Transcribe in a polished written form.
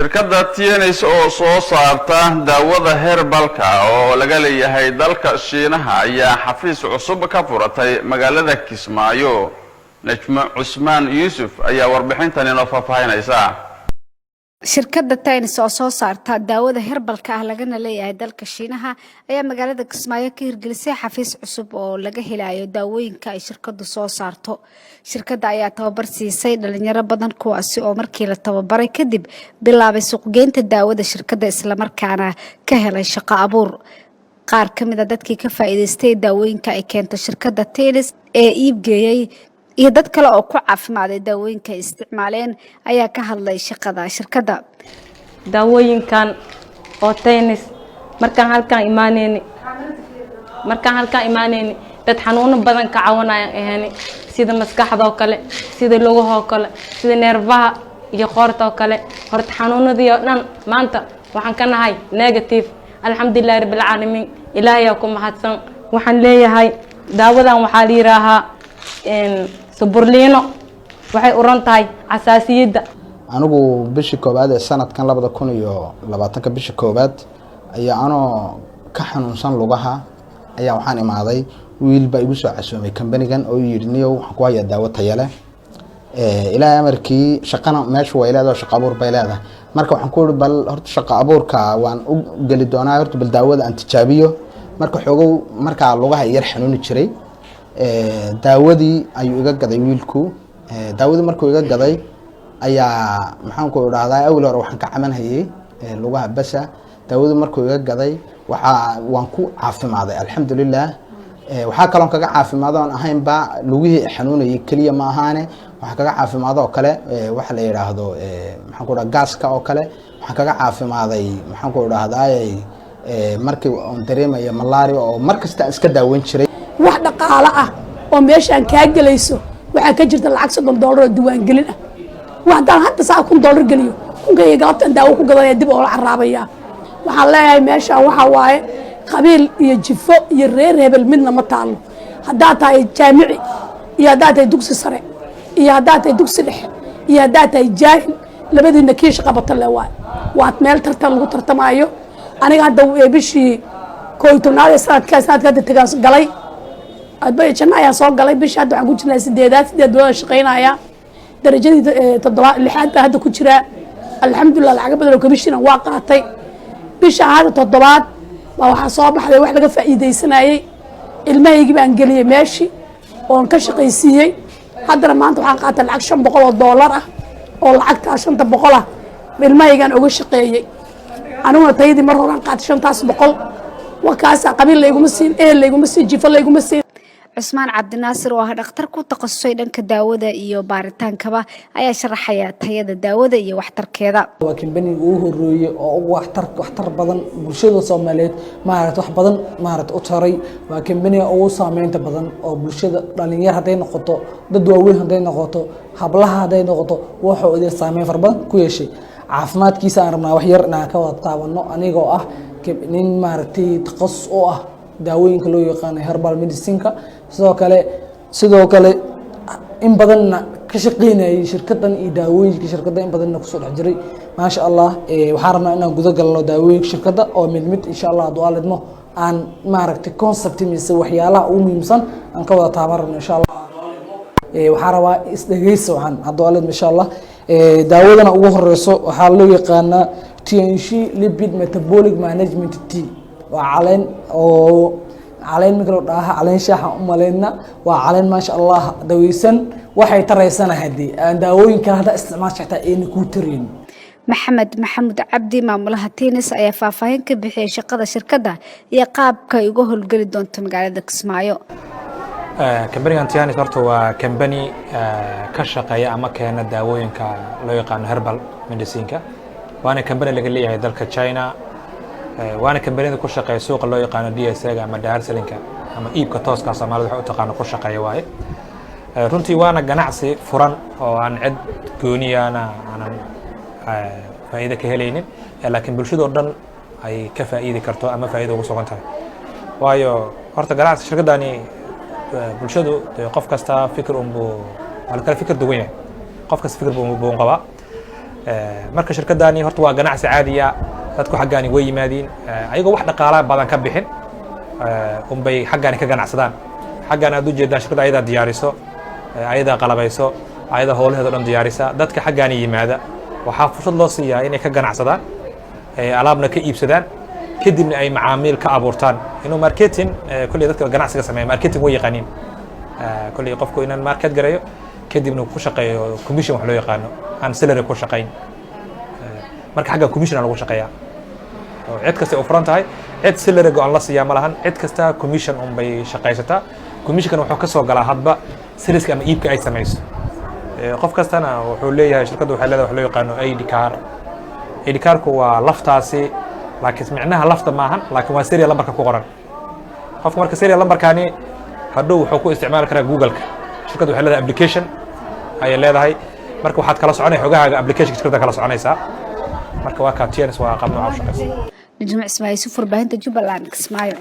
shirkadda TNS oo soo saarta daawada herbalka oo laga leeyahay dalka Shiinaha ayaa xafiis cusub ka furatay magaalada Kismaayo. Najma Cusmaan Yuusuf ayaa warbixintan inoo faahfaahinaysa. shirkadda TNS oo soo saarta daawada herbalka lagana leeyahay dalka Shiinaha ayaa magaalada Kismaayo ka hirgelisay xafiis cusub oo laga helayo daawooyinka ay shirkaddu soo saarto. shirkadda ayaa tababar siisay dhalinyaro badan kuwaasi oo markii la tababaray kadib bilaabay suuqgeynta daawada shirkadda isla markaana ka helay shaqo abuur. qaar kamid ah dadkii ka faa'iideystay daawooyinka ay keento shirkadda TNS ee iibgeeyay iyo dad kale oo ku caafimaadey daawooyinka ay isticmaaleen ayaa ka hadlay shaqada shirkadda. daawooyinkan oo TNS markaan halkaan imaaneen dad xanuuno badan ka caawinayaan ahayn sida maskaxda oo kale, sida lugaha oo kale, sida neerfaha iyo qoorta oo kale. horta xanuunadii oo dhan maanta waxaan ka nahay negative. alxamdulillaah rabbil caalamiin, ilaahay ku mahadsan. waxaan leeyahay daawadan waxaa la yiraahaa Saburliino waxay u ran tahay xasaasiyadda. anigu bishii koobaad ee sanadkan 2020 bishii koobaad ayaa anoo ka xanuunsan lugaha ayaa waxaan imaaday wiil baa igu soo casuumay company-gan oo yidhniyow waxaan ku hayaa daawo tayo leh ilaa amarkii shaqana meesha way leedahay shaqo abuur bay leedahay. marka waxaan ku yiri bal horta shaqo abuurka waan u gali doonaa horta bal daawada aan tijaabiyo. marka xogow marka lugaha yar xanuuni jiray daawadii ayuu iga gaday wiilku. daawadii markuu iga gaday ayaa maxaan ku idhaahdaa awal hore waxaan ka cabanayay lugaha basa. daawadii markuu iga gaday waan ku caafimaaday alxamdulillaah. waxaa kaloo kaga caafimaado aan ahayn ba lugihii xanuunayay kaliya ma ahaane waxa kaga caafimaado oo kale waxa la yiraahdo maxaan ku idhaahdaa gaaska oo kale. waxaan kaga caafimaaday maxaan ku idhaahdaa markii aan dareemayo malaria oo markasta iska daaweyn jiray. wax dhaqaale ah oo meeshaan ka galayso waxa ka jirta lacag $30 oo diiwaan gelin ah. waxaan hadda saa $1 geliyo kunkay galabtan daawo ku gadanaya dib oo la caraabaya. waxaan leeyahay meeshaan waxa waaye qabiil iyo jifo iyo reer hebel midna ma taalo. haddaa tahay jaamici iyo haddaa tahay dugsi sare iyo haddaa tahay dugsi dhexe iyo haddaa tahay jaahil labadiina kii shaqo batan leh waad meel tartan lagu tartamayo. aniga hadda bishii 11 sanadkaas tagaan galay adbay janaayaa soo galay bishii hadda waxaan ku jirnaa 8 bilood shaqeynaya. darajadii 7 6 hadda ku jira alxamdulillaah. lacag badan oo kabishina waa qaatay. bisha hadda 7 waxa soo baxday wax laga faa'iideysanayay. ilmahaygi baan galiyay meeshii oo ka shaqaysiiyay. haddana maanta waxaan qaatay lacag $500 ah oo lacagta 500 ah ilmahaygan uga shaqeeyay. aniguna tayadii mar hore aan qaatay 500 wakaas qabiil layguma siin layguma siin jifo layguma siin. Cusmaan Cabdinaasir oo ah dhakhtar ku takhasusay dhanka daawada iyo baaritaankaba ayaa sharaxaya tayada daawada iyo waxtarkeeda. waa company uu horeeyay oo waxtar badan bulshada Soomaaliyeed wax badan u taray. waa company ugu saameynta badan oo bulshada dhalinyar haday noqoto dad waaweyn haday noqoto hablaha haday noqoto waxa uu saameyn far badan ku yeeshay. caafimaadkiisa aan rabnaa wax yar inaan ka wada taabano anigoo ah nin takhasus oo ah daawooyinka loo yaqaan herbal medicine-ka. sidoo kale in badan ka shaqeynayay shirkaddan iyo daawooyinka shirkadda in badan ku soo dhex jiray. maasha Allah waxaan rabnaa inaan guda galno daawooyinka shirkadda oo mid insha Allah du'aaladmo aan concept mise waxyaalaha ugu muhiimsan aan ka wada taabarno insha Allah. waxaan rabaa isdhageyso waxaan du'aaladmo insha Allah. daawadana ugu horeyso waxaa loo yaqaanaa TNS lipid metabolic management tea. waa caleen oo caleen mid loo dhaha caleen shaaha u maleena waa caleen maasha Allah daweysan waxay tareysana hadii aan daawooyinka hada isticmaashataa in ku tarin. maxamed cabdi maamulaha TNS ayaa faahfaahin ka bixiyay shaqada shirkadda iyo qaabka ay uga howlgali doonto magaalada Kismaayo. company-gan TNS horta waa company ka shaqeeya ama keena daawooyinka loo yaqaan herbal medicine-ka. waana company laga leeyahay dalka China. waana company-da ku shaqeeya suuqa loo yaqaan DSA-ga ama Daarsalinka ama iibka tooska Soomaalidu waxa u taqaan ku shaqeeya waaye. runtii waana ganacsi furan oo aan cid gooniyana aanan faa'iido ka helaynin laakiin bulshada oo dhan ay ka faa'iidi karto ama faa'iido ugu sugan tahay. waayo horta ganacsi shirkadani bulshadu qof kasta fikir kala fikir duwan yahay. qof kasta fikir buu qabaa. marka shirkadani horta waa ganacsi caadiya dadku xaggaani way yimaadiin ayagoo wax dhaqaala badan ka bixin unbay xaggaani ka ganacsadaan xaggaan aad u jeedaan shirkadda ayadaa diyaariso ayadaa qalabayso ayadaa howlaheeda dhan diyaarisa dadka xaggaani yimaada waxaa fursad loo siiyaa inay ka ganacsadaan alaabna ka iibsadaan kadibna ay macaamiil ka abuurtaan inuu marketing kulli dadka ganacsiga sameeya marketing way yaqaaniin kulli qofku inaan market gareeyo kadibna ku shaqeeyo commission wax loo yaqaano aan salary ku shaqeyn marka xagga commission lagu shaqeeyaa cid kasta u furan tahay cid salary go-aan la siiyaa ma lahan cid kasta commission un bay shaqaysataa commissionkan wuxuu ka soo galaa hadba serviceka ama iibka ay samayso qof kastana wuxuu leeyahay shirkaddu waxay leedahay wax loo yaqaano ID card ID cardku waa laftaasi laakiin micnaha lafta maahan laakiin waa serial numberka ku qoran qofka marka serial numberkani hadhow wuxuu ku isticmaali karaa google-ka shirkaddu waxay leedahay application ayay leedahay marka waxaad kala soconaysaa xogahaaga application shirkadda kala soconaysaa marka waa ka TNS waa qaab nooca u shaqeysa Najma Ismaaciil, warbaahinta Jubbaland, Kismaayo.